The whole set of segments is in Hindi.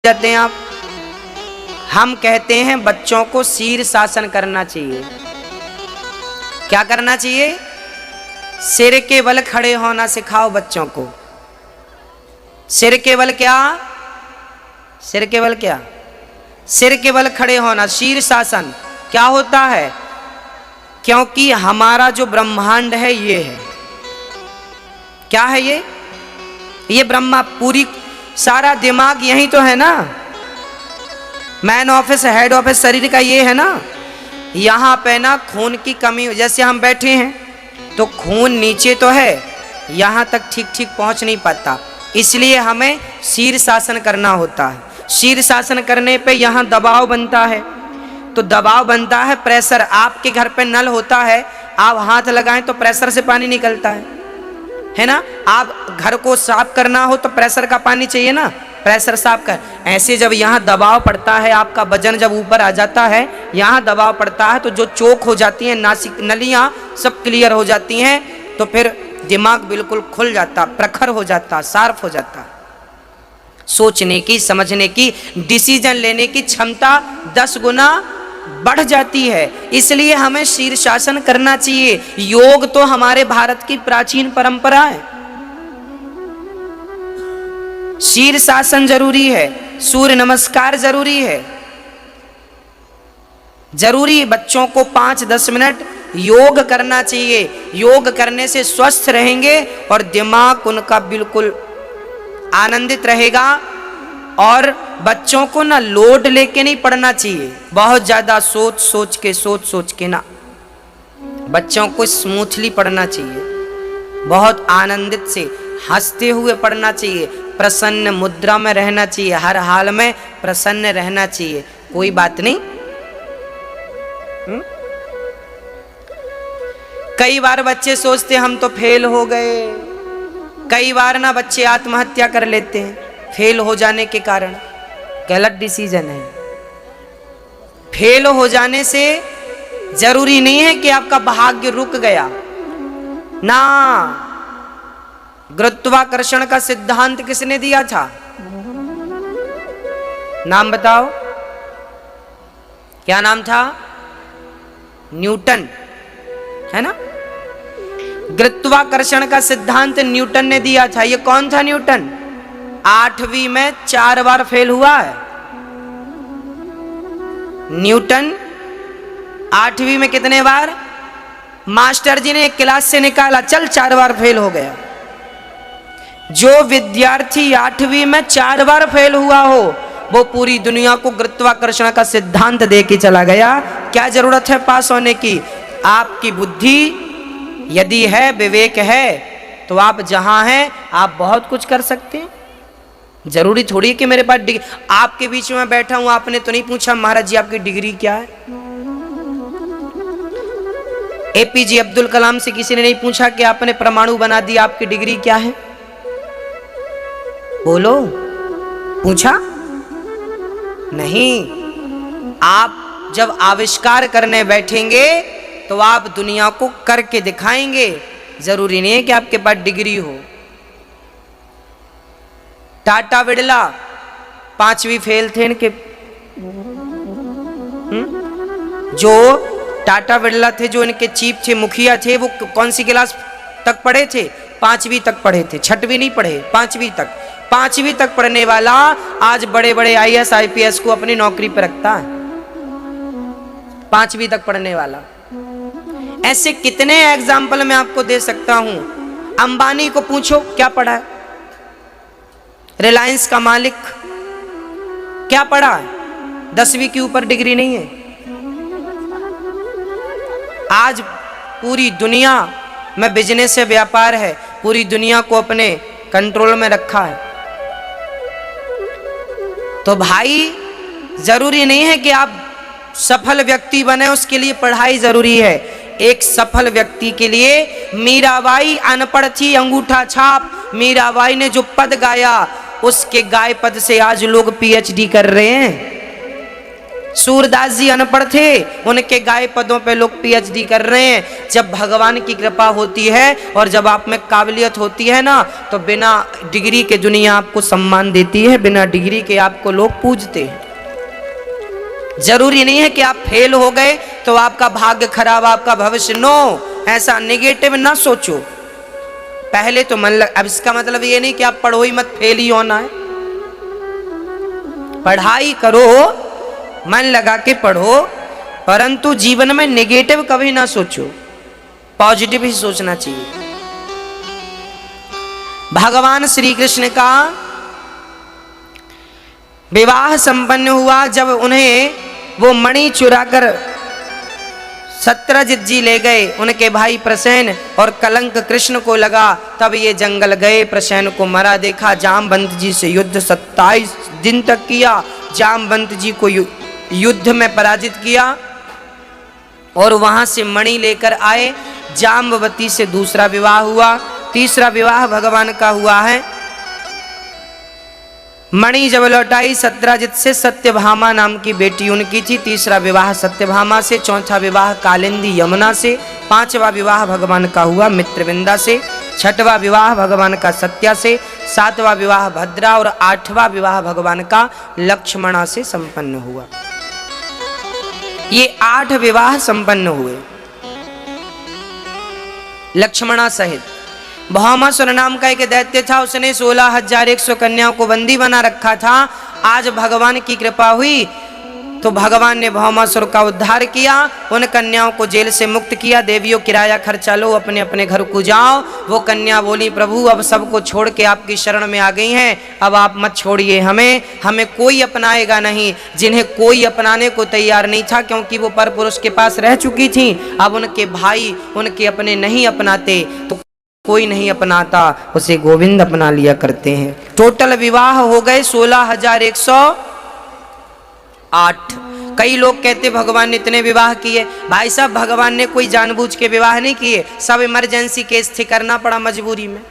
जाते हैं आप। हम कहते हैं बच्चों को शीर्षासन करना चाहिए। क्या करना चाहिए? सिर के बल खड़े होना सिखाओ बच्चों को। सिर के बल क्या? सिर के बल क्या? सिर के बल खड़े होना। शीर्षासन क्या होता है? क्योंकि हमारा जो ब्रह्मांड है ये है, क्या है ये ब्रह्मा, पूरी सारा दिमाग यही तो है ना। मैन ऑफिस, हेड ऑफिस शरीर का ये है ना। यहाँ पे ना खून की कमी, जैसे हम बैठे हैं तो खून नीचे तो है, यहाँ तक ठीक ठीक पहुँच नहीं पाता, इसलिए हमें शीर्षासन करना होता है। शीर्षासन करने पे यहाँ दबाव बनता है, तो दबाव बनता है, प्रेशर। आपके घर पे नल होता है, आप हाथ लगाएं तो प्रेशर से पानी निकलता है ना। आप घर को साफ करना हो तो प्रेशर का पानी चाहिए ना, प्रेशर साफ कर। ऐसे जब यहाँ दबाव पड़ता है, आपका वजन जब ऊपर आ जाता है, यहाँ दबाव पड़ता है, तो जो चोक हो जाती हैं नासिक नलियाँ सब क्लियर हो जाती हैं, तो फिर दिमाग बिल्कुल खुल जाता, प्रखर हो जाता, शार्प हो जाता। सोचने की, समझने की, डिसीजन लेने की क्षमता 10 गुना बढ़ जाती है। इसलिए हमें शीर्षासन करना चाहिए। योग तो हमारे भारत की प्राचीन परंपरा है। शीर्षासन जरूरी है, सूर्य नमस्कार जरूरी है। जरूरी बच्चों को 5-10 मिनट योग करना चाहिए। योग करने से स्वस्थ रहेंगे और दिमाग उनका बिल्कुल आनंदित रहेगा। और बच्चों को ना लोड लेके नहीं पढ़ना चाहिए, बहुत ज्यादा सोच सोच के ना। बच्चों को स्मूथली पढ़ना चाहिए, बहुत आनंदित से हंसते हुए पढ़ना चाहिए, प्रसन्न मुद्रा में रहना चाहिए, हर हाल में प्रसन्न रहना चाहिए। कोई बात नहीं। कई बार बच्चे सोचते हम तो फेल हो गए। कई बार ना बच्चे आत्महत्या कर लेते हैं फेल हो जाने के कारण। गलत डिसीजन है। फेल हो जाने से जरूरी नहीं है कि आपका भाग्य रुक गया ना। गुरुत्वाकर्षण का सिद्धांत किसने दिया था? नाम बताओ, क्या नाम था? न्यूटन, है ना। गुरुत्वाकर्षण का सिद्धांत न्यूटन ने दिया था। ये कौन था न्यूटन? 8वीं में 4 बार फेल हुआ है न्यूटन। 8वीं में कितने बार? मास्टर जी ने एक क्लास से निकाला, चल 4 बार फेल हो गया। जो विद्यार्थी 8वीं में 4 बार फेल हुआ हो, वो पूरी दुनिया को गुरुत्वाकर्षण का सिद्धांत दे के चला गया। क्या जरूरत है पास होने की? आपकी बुद्धि यदि है, विवेक है, तो आप जहां हैं आप बहुत कुछ कर सकते हैं। जरूरी थोड़ी कि मेरे पास डिग्री। आपके बीच में बैठा हूं, आपने तो नहीं पूछा महाराज जी आपकी डिग्री क्या है? एपीजे अब्दुल कलाम से किसी ने नहीं पूछा कि आपने परमाणु बना दिया, आपकी डिग्री क्या है? बोलो, पूछा नहीं। आप जब आविष्कार करने बैठेंगे तो आप दुनिया को करके दिखाएंगे। जरूरी नहीं है कि आपके पास डिग्री हो। टाटा बिड़ला 5वीं फेल थे इनके। जो टाटा बिड़ला थे, जो इनके चीफ थे, मुखिया थे, वो कौन सी क्लास तक पढ़े थे? 5वीं तक पढ़े थे। 6वीं नहीं पढ़े, 5वीं तक। 5वीं तक पढ़ने वाला आज बड़े बड़े IAS IPS को अपनी नौकरी पर रखता है। 5वीं तक पढ़ने वाला। ऐसे कितने एग्जाम्पल मैं आपको दे सकता हूं। अंबानी को पूछो क्या पढ़ा है? रिलायंस का मालिक क्या पढ़ा है? 10वीं के ऊपर डिग्री नहीं है। आज पूरी दुनिया में बिजनेस से व्यापार है, पूरी दुनिया को अपने कंट्रोल में रखा है। तो भाई जरूरी नहीं है कि आप सफल व्यक्ति बने, उसके लिए पढ़ाई जरूरी है। एक सफल व्यक्ति के लिए मीराबाई अनपढ़ थी, अंगूठा छाप। मीराबाई ने जो पद गाया, उसके गाय पद से आज लोग PhD कर रहे हैं। सूरदास जी अनपढ़ थे, उनके गाय पदों पे लोग पीएचडी कर रहे हैं। जब भगवान की कृपा होती है और जब आप में काबिलियत होती है ना, तो बिना डिग्री के दुनिया आपको सम्मान देती है, बिना डिग्री के आपको लोग पूजते हैं। जरूरी नहीं है कि आप फेल हो गए तो आपका भाग्य खराब, आपका भविष्य, नो, ऐसा नेगेटिव ना सोचो। पहले तो मन लग, अब इसका मतलब ये नहीं कि आप पढ़ो ही मत, फेल ही होना है। पढ़ाई करो, मन लगा के पढ़ो, परंतु जीवन में नेगेटिव कभी ना सोचो, पॉजिटिव ही सोचना चाहिए। भगवान श्री कृष्ण का विवाह संपन्न हुआ। जब उन्हें वो मणि चुराकर सत्यजित जी ले गए, उनके भाई प्रसेन, और कलंक कृष्ण को लगा, तब ये जंगल गए, प्रसेन को मरा देखा। जामवंत जी से युद्ध 27 दिन तक किया, जामवंत जी को युद्ध में पराजित किया और वहां से मणि लेकर आए। जाम्बवती से दूसरा विवाह हुआ, तीसरा विवाह भगवान का हुआ है। मणि जब लौटाई सत्यजित से सत्यभामा नाम की बेटी उनकी थी। तीसरा विवाह सत्यभामा से, चौथा विवाह कालिंदी यमुना से, पांचवा विवाह भगवान का हुआ मित्रविंदा से, छठवां विवाह भगवान का सत्या से, सातवां विवाह भद्रा और आठवां विवाह भगवान का लक्ष्मणा से संपन्न हुआ। ये 8 विवाह संपन्न हुए लक्ष्मणा सहित। भौमासुर नाम का एक दैत्य था, उसने 16,100 कन्याओं को बंदी बना रखा था। आज भगवान की कृपा हुई तो भगवान ने भौमासुर का उद्धार किया, उन कन्याओं को जेल से मुक्त किया। देवियों किराया खर्चा लो, अपने अपने घर को जाओ। वो कन्या बोली, प्रभु अब सबको छोड़ के आपकी शरण में आ गई हैं, अब आप मत छोड़िए हमें, हमें कोई अपनाएगा नहीं। जिन्हें कोई अपनाने को तैयार नहीं था, क्योंकि वो पर पुरुष के पास रह चुकी थी, अब उनके भाई उनके अपने नहीं अपनाते, तो कोई नहीं अपनाता, उसे गोविंद अपना लिया करते हैं। टोटल विवाह हो गए 16,108। कई लोग कहते भगवान ने इतने विवाह किए। भाई साहब, भगवान ने कोई जानबूझ के विवाह नहीं किए, सब इमरजेंसी केस थे, करना पड़ा मजबूरी में।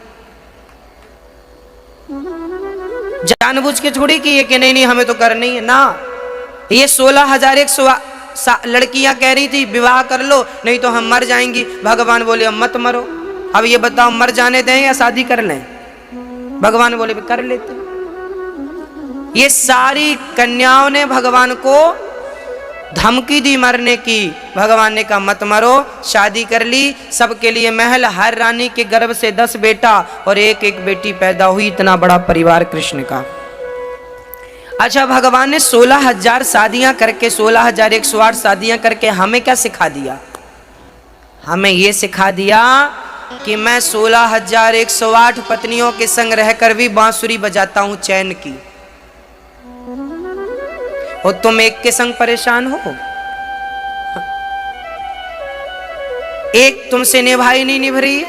जानबूझ के थोड़ी किए कि नहीं नहीं हमें तो करनी है ना। ये 16,100 लड़कियां कह रही थी विवाह कर लो नहीं तो हम मर जाएंगी। भगवान बोले अब मत मरो। अब ये बताओ, मर जाने दें या शादी कर लें? भगवान बोले कर लेते। ये सारी कन्याओं ने भगवान को धमकी दी मरने की। भगवान ने कहा मत मरो, शादी कर ली। सबके लिए महल, हर रानी के गर्भ से 10 बेटा और एक एक बेटी पैदा हुई। इतना बड़ा परिवार कृष्ण का। अच्छा, भगवान ने 16,000 शादियां करके, 16,108 शादियां करके हमें क्या सिखा दिया? हमें ये सिखा दिया कि मैं 16,108 पत्नियों के संग रहकर भी बांसुरी बजाता हूं चैन की, और तुम एक के संग परेशान हो। एक तुमसे निभाई नहीं निभ रही है,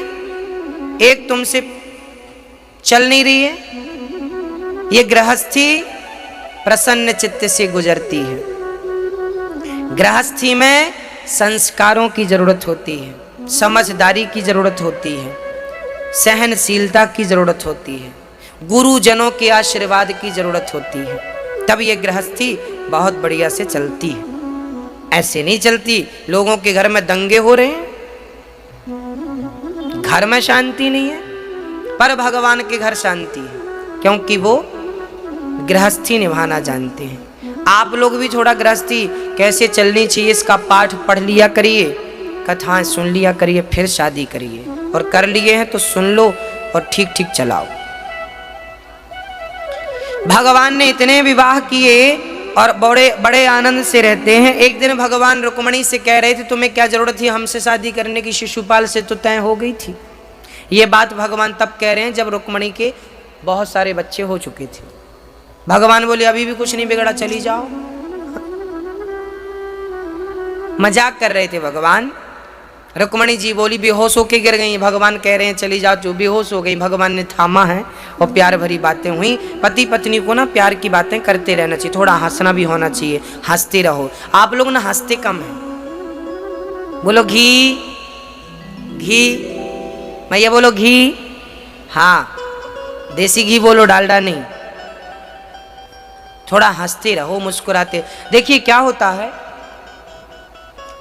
एक तुमसे चल नहीं रही है। ये गृहस्थी प्रसन्न चित्त से गुजरती है। गृहस्थी में संस्कारों की जरूरत होती है, समझदारी की जरूरत होती है, सहनशीलता की जरूरत होती है, गुरुजनों के आशीर्वाद की जरूरत होती है। तब ये गृहस्थी बहुत बढ़िया से चलती है। ऐसे नहीं चलती। लोगों के घर में दंगे हो रहे हैं, घर में शांति नहीं है, पर भगवान के घर शांति है, क्योंकि वो गृहस्थी निभाना जानते हैं। आप लोग भी थोड़ा गृहस्थी कैसे चलनी चाहिए इसका पाठ पढ़ लिया करिए, कथाएं सुन लिया करिए, फिर शादी करिए। और कर लिए हैं तो सुन लो और ठीक ठीक चलाओ। भगवान ने इतने विवाह किए और बड़े बड़े आनंद से रहते हैं। एक दिन भगवान रुक्मणी से कह रहे थे तुम्हें क्या जरूरत थी हमसे शादी करने की, शिशुपाल से तो तय हो गई थी। ये बात भगवान तब कह रहे हैं जब रुक्मणी के बहुत सारे बच्चे हो चुके थे। भगवान बोले अभी भी कुछ नहीं बिगड़ा, चली जाओ। मजाक कर रहे थे भगवान। रुक्मणी जी बोली बेहोश होके गिर गई। भगवान कह रहे हैं चली जाओ, जो बेहोश हो गई। भगवान ने थामा है और प्यार भरी बातें हुई। पति पत्नी को ना प्यार की बातें करते रहना चाहिए, थोड़ा हंसना भी होना चाहिए, हंसते रहो। आप लोग ना हंसते कम हैं। बोलो घी घी, भैया बोलो घी। हाँ, देसी घी बोलो, डालडा नहीं। थोड़ा हंसते रहो, मुस्कुराते। देखिए क्या होता है,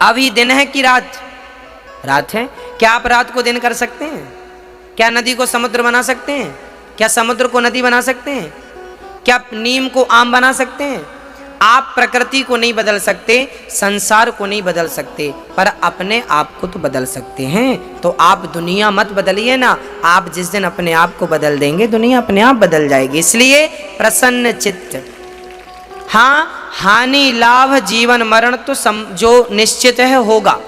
अभी दिन है कि रात? रात है। क्या आप रात को दिन कर सकते हैं? क्या नदी को समुद्र बना सकते हैं? क्या समुद्र को नदी बना सकते हैं? क्या नीम को आम बना सकते हैं? आप प्रकृति को नहीं बदल सकते, संसार को नहीं बदल सकते, पर अपने आप को तो बदल सकते हैं। तो आप दुनिया मत बदलिए ना, आप जिस दिन अपने आप को बदल देंगे दुनिया अपने आप बदल जाएगी। इसलिए प्रसन्न चित्त। हाँ, हानि लाभ जीवन मरण तो जो निश्चित है होगा।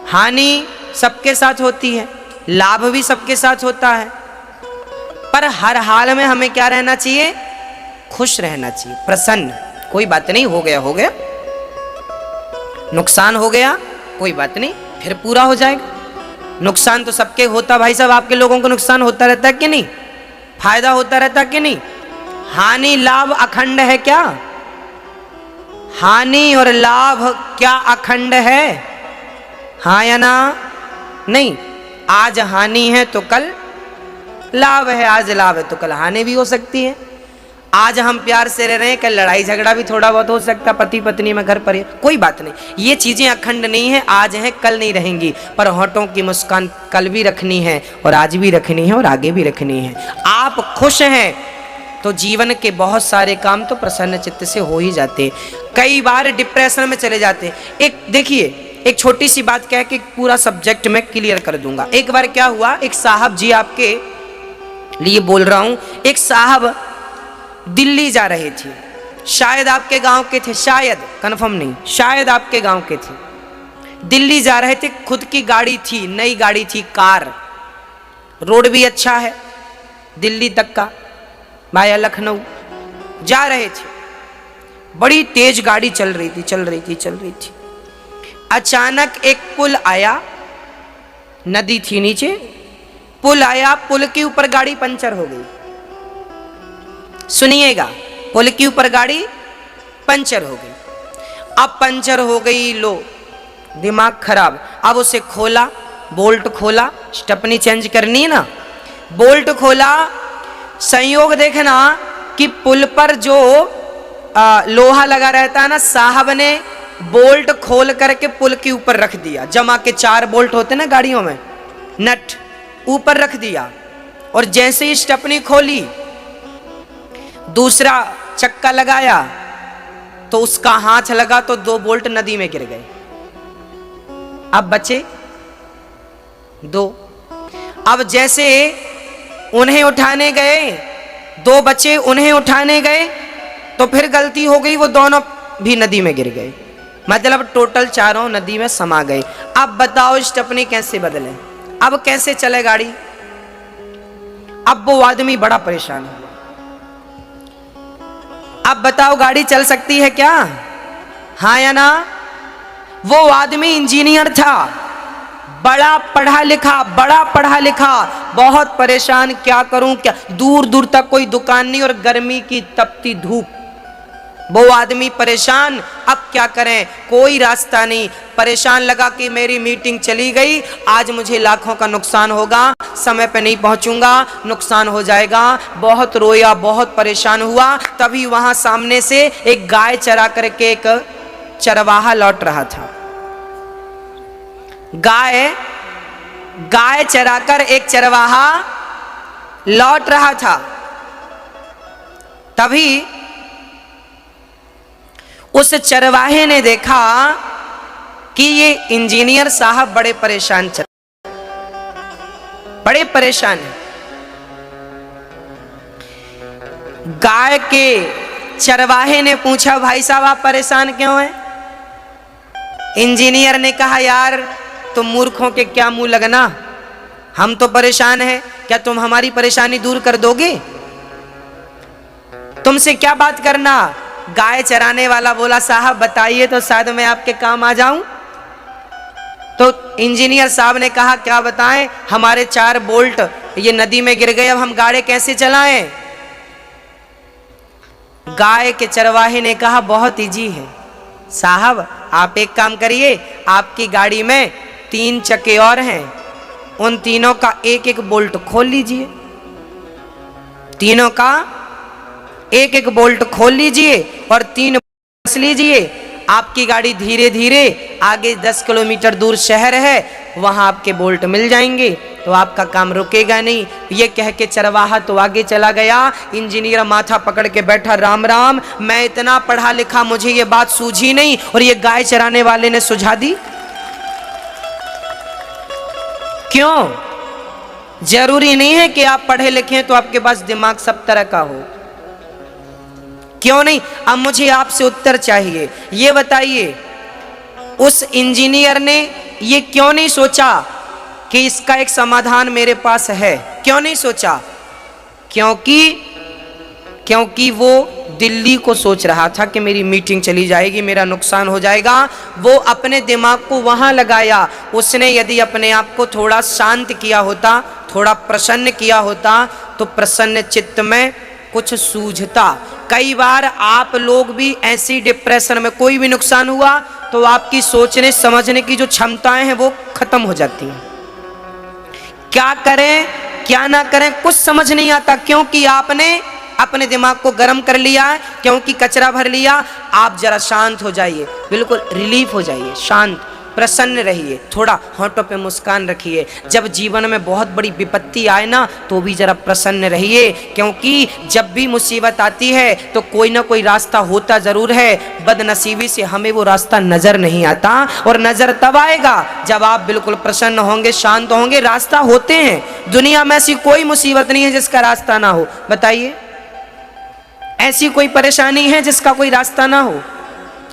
हानि सबके साथ होती है, लाभ भी सबके साथ होता है, पर हर हाल में हमें क्या रहना चाहिए? खुश रहना चाहिए, प्रसन्न। कोई बात नहीं, हो गया हो गया, नुकसान हो गया कोई बात नहीं, फिर पूरा हो जाएगा। नुकसान तो सबके होता भाई साहब, आपके लोगों को नुकसान होता रहता है कि नहीं? फायदा होता रहता कि नहीं? हानि लाभ अखंड है क्या? हानि और लाभ क्या अखंड है? हाँ या ना? नहीं। आज हानि है तो कल लाभ है, आज लाभ है तो कल हानि भी हो सकती है। आज हम प्यार से रह रहे हैं, कल लड़ाई झगड़ा भी थोड़ा बहुत हो सकता है, पति पत्नी में, घर पर, कोई बात नहीं। ये चीजें अखंड नहीं है, आज है कल नहीं रहेंगी, पर होठों की मुस्कान कल भी रखनी है और आज भी रखनी है और आगे भी रखनी है। आप खुश हैं तो जीवन के बहुत सारे काम तो प्रसन्न चित्त से हो ही जाते हैं। कई बार डिप्रेशन में चले जाते हैं। एक देखिए, एक छोटी सी बात कह के पूरा सब्जेक्ट में क्लियर कर दूंगा। एक बार क्या हुआ, एक साहब जी, आपके लिए बोल रहा हूं, एक साहब दिल्ली जा रहे थे, शायद आपके गांव के थे, शायद, कंफर्म नहीं, शायद आपके गांव के थे। दिल्ली जा रहे थे, खुद की गाड़ी थी, नई गाड़ी थी, कार, रोड भी अच्छा है दिल्ली तक का, वाया लखनऊ जा रहे थे। बड़ी तेज गाड़ी चल रही थी, चल रही थी, चल रही थी। अचानक एक पुल आया, नदी थी नीचे, पुल आया, पुल के ऊपर गाड़ी पंचर हो गई। सुनिएगा, पुल के ऊपर गाड़ी पंचर हो गई। अब पंचर हो गई, लो दिमाग खराब। अब उसे खोला, बोल्ट खोला, स्टेपनी चेंज करनी है ना, बोल्ट खोला। संयोग देखना कि पुल पर जो लोहा लगा रहता है ना, साहब ने बोल्ट खोल करके पुल के ऊपर रख दिया। जमा के 4 बोल्ट होते ना गाड़ियों में, नट ऊपर रख दिया। और जैसे ही स्टेपनी खोली, दूसरा चक्का लगाया, तो उसका हाथ लगा तो 2 बोल्ट नदी में गिर गए। अब बचे 2। अब जैसे उन्हें उठाने गए, 2 बचे, उन्हें उठाने गए तो फिर गलती हो गई, वो दोनों भी नदी में गिर गए। मतलब टोटल 4 नदी में समा गए। अब बताओ स्टेपनी कैसे बदले? अब कैसे चले गाड़ी? अब वो आदमी बड़ा परेशान हुआ। अब बताओ गाड़ी चल सकती है क्या? हाँ या ना? वो आदमी इंजीनियर था, बड़ा पढ़ा लिखा, बड़ा पढ़ा लिखा, बहुत परेशान, क्या करूं क्या, दूर दूर तक कोई दुकान नहीं और गर्मी की तपती धूप। वो आदमी परेशान, अब क्या करें, कोई रास्ता नहीं। परेशान लगा कि मेरी मीटिंग चली गई, आज मुझे लाखों का नुकसान होगा, समय पे नहीं पहुंचूंगा, नुकसान हो जाएगा। बहुत रोया, बहुत परेशान हुआ। तभी वहां सामने से एक गाय चरा करके एक चरवाहा लौट रहा था। गाय चराकर एक चरवाहा लौट रहा था। तभी उस चरवाहे ने देखा कि ये इंजीनियर साहब बड़े परेशान चल, बड़े परेशान हैं। गाय के चरवाहे ने पूछा, भाई साहब आप परेशान क्यों हैं? इंजीनियर ने कहा, यार तुम मूर्खों के क्या मुंह लगना, हम तो परेशान हैं, क्या तुम हमारी परेशानी दूर कर दोगे? तुमसे क्या बात करना? गाय चराने वाला बोला, साहब बताइए तो शायद मैं आपके काम आ जाऊं। तो इंजीनियर साहब ने कहा, क्या बताएं, हमारे 4 बोल्ट ये नदी में गिर गए, अब हम गाड़ी कैसे चलाएं? गाय के चरवाहे ने कहा, बहुत इजी है साहब, आप एक काम करिए, आपकी गाड़ी में 3 चक्के और हैं, उन तीनों का एक एक बोल्ट खोल लीजिए, तीनों का एक एक बोल्ट खोल लीजिए और 3 बस लीजिए। आपकी गाड़ी धीरे धीरे आगे 10 किलोमीटर दूर शहर है, वहां आपके बोल्ट मिल जाएंगे, तो आपका काम रुकेगा नहीं। ये कह के चरवाहा तो आगे चला गया। इंजीनियर माथा पकड़ के बैठा, राम राम, मैं इतना पढ़ा लिखा, मुझे ये बात सूझी नहीं, और ये गाय चराने वाले ने सुझा दी। क्यों? जरूरी नहीं है कि आप पढ़े लिखे हैं तो आपके पास दिमाग सब तरह का हो। क्यों नहीं? अब मुझे आपसे उत्तर चाहिए। ये बताइए, उस इंजीनियर ने ये क्यों नहीं सोचा कि इसका एक समाधान मेरे पास है? क्यों नहीं सोचा? क्योंकि वो दिल्ली को सोच रहा था कि मेरी मीटिंग चली जाएगी, मेरा नुकसान हो जाएगा। वो अपने दिमाग को वहां लगाया। उसने यदि अपने आप को थोड़ा शांत किया होता, थोड़ा प्रसन्न किया होता, तो प्रसन्न चित्त में कुछ सूझता। कई बार आप लोग भी ऐसी डिप्रेशन में, कोई भी नुकसान हुआ तो आपकी सोचने समझने की जो क्षमताएं हैं वो खत्म हो जाती हैं। क्या करें क्या ना करें कुछ समझ नहीं आता, क्योंकि आपने अपने दिमाग को गर्म कर लिया है, क्योंकि कचरा भर लिया। आप जरा शांत हो जाइए, बिल्कुल रिलीफ हो जाइए, शांत प्रसन्न रहिए, थोड़ा होठों पे मुस्कान रखिए। जब जीवन में बहुत बड़ी विपत्ति आए ना, तो भी जरा प्रसन्न रहिए, क्योंकि जब भी मुसीबत आती है तो कोई ना कोई रास्ता होता जरूर है। बदनसीबी से हमें वो रास्ता नजर नहीं आता, और नजर तब आएगा जब आप बिल्कुल प्रसन्न होंगे, शांत होंगे। रास्ता होते हैं, दुनिया में ऐसी कोई मुसीबत नहीं है जिसका रास्ता ना हो। बताइए, ऐसी कोई परेशानी है जिसका कोई रास्ता ना हो?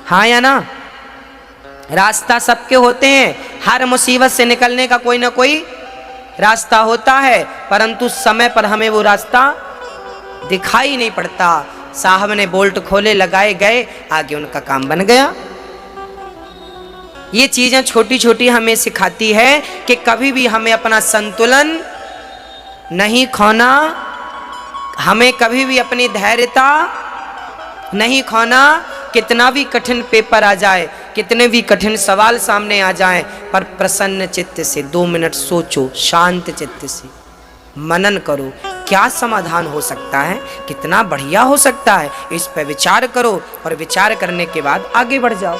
हाँ या ना? रास्ता सबके होते हैं। हर मुसीबत से निकलने का कोई ना कोई रास्ता होता है, परंतु समय पर हमें वो रास्ता दिखाई नहीं पड़ता। साहब ने बोल्ट खोले, लगाए, गए, आगे उनका काम बन गया। ये चीजें छोटी छोटी हमें सिखाती है कि कभी भी हमें अपना संतुलन नहीं खोना, हमें कभी भी अपनी धैर्यता नहीं खोना। कितना भी कठिन पेपर आ जाए, कितने भी कठिन सवाल सामने आ जाएं, पर प्रसन्न चित्त से 2 मिनट सोचो, शांत चित्त से मनन करो, क्या समाधान हो सकता है, कितना बढ़िया हो सकता है, इस पर विचार करो, और विचार करने के बाद आगे बढ़ जाओ।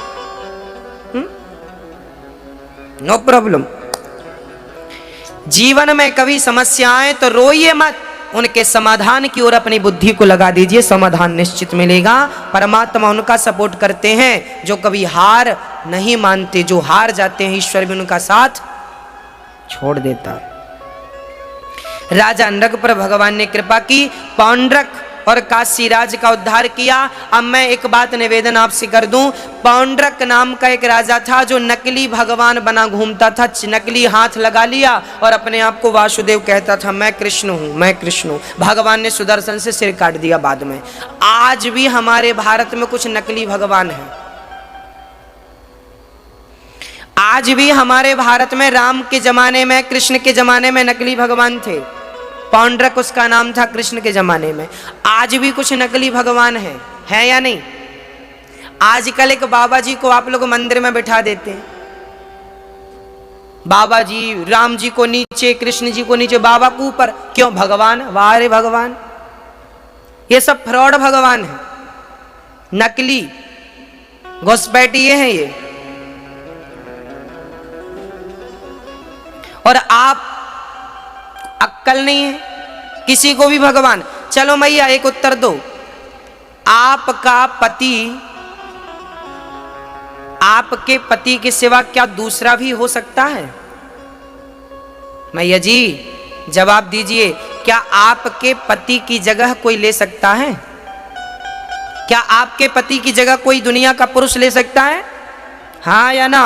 No problem. जीवन में कभी समस्या आए तो रोइए मत, उनके समाधान की ओर अपनी बुद्धि को लगा दीजिए, समाधान निश्चित मिलेगा। परमात्मा उनका सपोर्ट करते हैं जो कभी हार नहीं मानते। जो हार जाते हैं, ईश्वर भी उनका साथ छोड़ देता है। राजा नरक पर भगवान ने कृपा की, पौंड्रक और काशीराज का उद्धार किया। अब मैं एक बात निवेदन आपसे कर दूं, पौंड्रक नाम का एक राजा था जो नकली भगवान बना घूमता था, नकली हाथ लगा लिया और अपने आप को वासुदेव कहता था, मैं कृष्ण हूं, मैं कृष्ण हूं। भगवान ने सुदर्शन से सिर काट दिया बाद में। आज भी हमारे भारत में कुछ नकली भगवान हैं। आज भी हमारे भारत में राम के जमाने में, कृष्ण के जमाने में नकली भगवान थे। पौंड्रक उसका नाम था कृष्ण के जमाने में। आज भी कुछ नकली भगवान हैं, है या नहीं? आजकल एक बाबा जी को आप लोग मंदिर में बिठा देते हैं, बाबा जी, राम जी को नीचे, कृष्ण जी को नीचे, बाबा को ऊपर। क्यों? भगवान। वाह रे भगवान। ये सब फ्रॉड भगवान है, नकली घुसपैठिए हैं ये। और आप अक्कल नहीं है, किसी को भी भगवान। चलो मैया एक उत्तर दो, आपका पति, आपके पति के सिवा क्या दूसरा भी हो सकता है? मैया जी जवाब दीजिए, क्या आपके पति की जगह कोई ले सकता है? क्या आपके पति की जगह कोई दुनिया का पुरुष ले सकता है? हाँ या ना?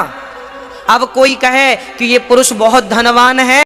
अब कोई कहे कि ये पुरुष बहुत धनवान है,